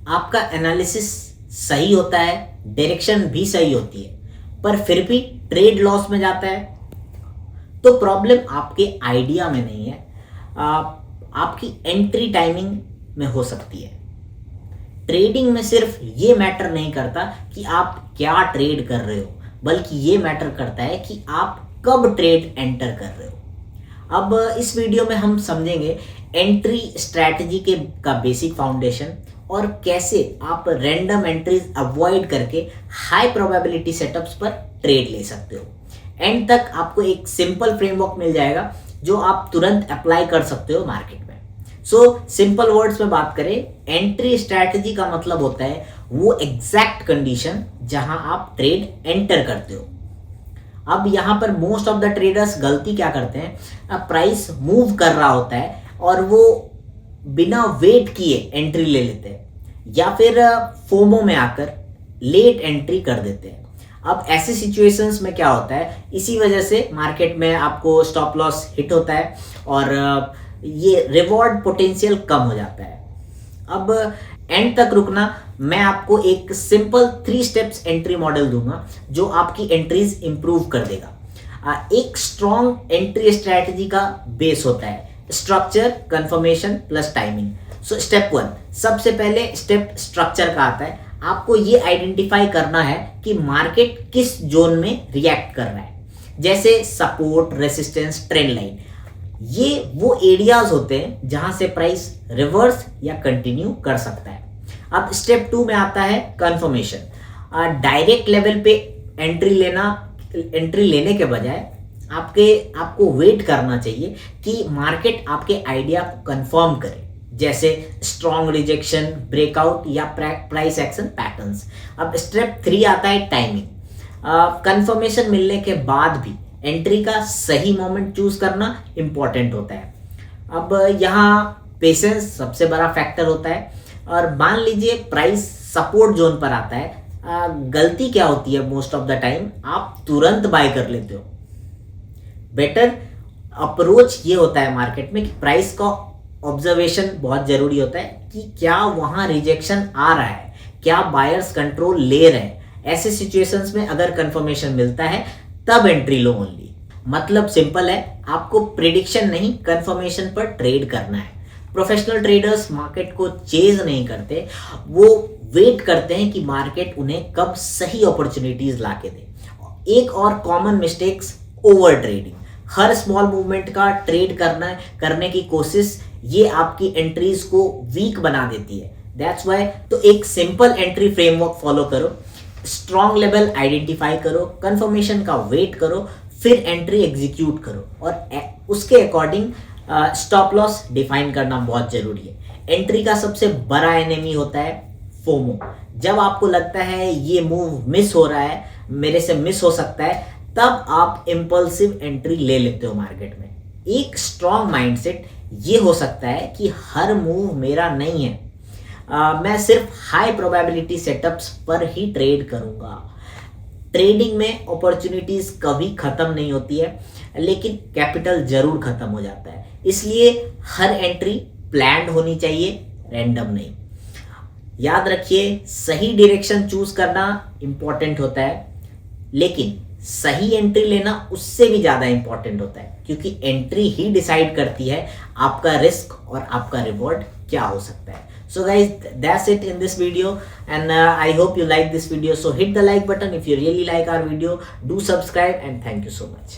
आपका एनालिसिस सही होता है, डायरेक्शन भी सही होती है, पर फिर भी ट्रेड लॉस में जाता है, तो प्रॉब्लम आपके आइडिया में नहीं है, आपकी एंट्री टाइमिंग में हो सकती है। ट्रेडिंग में सिर्फ ये मैटर नहीं करता कि आप क्या ट्रेड कर रहे हो, बल्कि ये मैटर करता है कि आप कब ट्रेड एंटर कर रहे हो। अब इस वीडियो में हम समझेंगे एंट्री स्ट्रैटेजी के का बेसिक फाउंडेशन और कैसे आप रैंडम एंट्रीज अवॉइड करके हाई प्रोबेबिलिटी सेटअप्स पर ट्रेड ले सकते हो। एंड तक आपको एक सिंपल फ्रेमवर्क मिल जाएगा जो आप तुरंत अप्लाई कर सकते हो मार्केट में। सिंपल वर्ड्स में बात करें, एंट्री स्ट्रैटेजी का मतलब होता है वो एग्जैक्ट कंडीशन जहां आप ट्रेड एंटर करते हो। अब यहां पर मोस्ट ऑफ द ट्रेडर्स गलती क्या करते हैं, प्राइस मूव कर रहा होता है और वो बिना वेट किए एंट्री ले लेते हैं या फिर फोमो में आकर लेट एंट्री कर देते हैं। अब ऐसे सिचुएशंस में क्या होता है, इसी वजह से मार्केट में आपको स्टॉप लॉस हिट होता है और ये रिवॉर्ड पोटेंशियल कम हो जाता है। अब एंड तक रुकना, मैं आपको एक सिंपल 3 स्टेप्स एंट्री मॉडल दूंगा जो आपकी एंट्रीज इंप्रूव कर देगा। एक स्ट्रॉन्ग एंट्री स्ट्रैटेजी का बेस होता है structure, confirmation plus timing. Step 1, सबसे पहले स्टेप स्ट्रक्चर का आता है। आपको ये आइडेंटिफाई करना है कि मार्केट किस जोन में रिएक्ट कर रहा है, जैसे सपोर्ट, रेसिस्टेंस, ट्रेंड लाइन। ये वो एरियाज होते हैं जहां से प्राइस रिवर्स या कंटिन्यू कर सकता है। अब स्टेप 2 में आता है कंफर्मेशन। डायरेक्ट लेवल पे एंट्री लेने के बजाय आपको वेट करना चाहिए कि मार्केट आपके आइडिया को कंफर्म करे, जैसे स्ट्रॉन्ग रिजेक्शन, ब्रेकआउट या प्राइस एक्शन पैटर्न्स। अब स्टेप 3 आता है टाइमिंग। कंफर्मेशन मिलने के बाद भी एंट्री का सही मोमेंट चूज करना इंपॉर्टेंट होता है। अब यहाँ पेशेंस सबसे बड़ा फैक्टर होता है। और मान लीजिए प्राइस सपोर्ट जोन पर आता है, गलती क्या होती है मोस्ट ऑफ द टाइम, आप तुरंत बाय कर लेते हो। बेटर अप्रोच ये होता है मार्केट में कि प्राइस का ऑब्जर्वेशन बहुत जरूरी होता है कि क्या वहां रिजेक्शन आ रहा है, क्या बायर्स कंट्रोल ले रहे हैं। ऐसे सिचुएशंस में अगर कंफर्मेशन मिलता है तब एंट्री लो ओनली। मतलब सिंपल है, आपको प्रिडिक्शन नहीं कंफर्मेशन पर ट्रेड करना है। प्रोफेशनल ट्रेडर्स मार्केट को चेज नहीं करते, वो वेट करते हैं कि मार्केट उन्हें कब सही अपॉर्चुनिटीज लाके दे। एक और कॉमन मिस्टेक्स, ओवर ट्रेडिंग। हर स्मॉल मूवमेंट का ट्रेड करने की कोशिश, ये आपकी एंट्रीज को वीक बना देती है। दैट्स व्हाई तो एक सिंपल एंट्री फ्रेमवर्क फॉलो करो, स्ट्रॉन्ग लेवल आइडेंटिफाई करो, कंफर्मेशन का वेट करो, फिर एंट्री एग्जीक्यूट करो और उसके अकॉर्डिंग स्टॉप लॉस डिफाइन करना बहुत जरूरी है। एंट्री का सबसे बड़ा एनिमी होता है फोमो। जब आपको लगता है ये मूव मिस हो रहा है, मेरे से मिस हो सकता है, तब आप इम्पल्सिव एंट्री ले लेते हो मार्केट में। एक स्ट्रॉन्ग माइंडसेट ये हो सकता है कि हर मूव मेरा नहीं है, मैं सिर्फ हाई प्रोबेबिलिटी सेटअप्स पर ही ट्रेड करूंगा। ट्रेडिंग में अपॉर्चुनिटीज कभी खत्म नहीं होती है, लेकिन कैपिटल जरूर खत्म हो जाता है। इसलिए हर एंट्री प्लान्ड होनी चाहिए, रैंडम नहीं। याद रखिए, सही डायरेक्शन चूज करना इंपॉर्टेंट होता है, लेकिन सही एंट्री लेना उससे भी ज्यादा इंपॉर्टेंट होता है, क्योंकि एंट्री ही डिसाइड करती है आपका रिस्क और आपका रिवॉर्ड क्या हो सकता है। So guys, that's it in this video, and I hope you like this video. So hit the like button if you really like our video. Do subscribe, and thank you so much.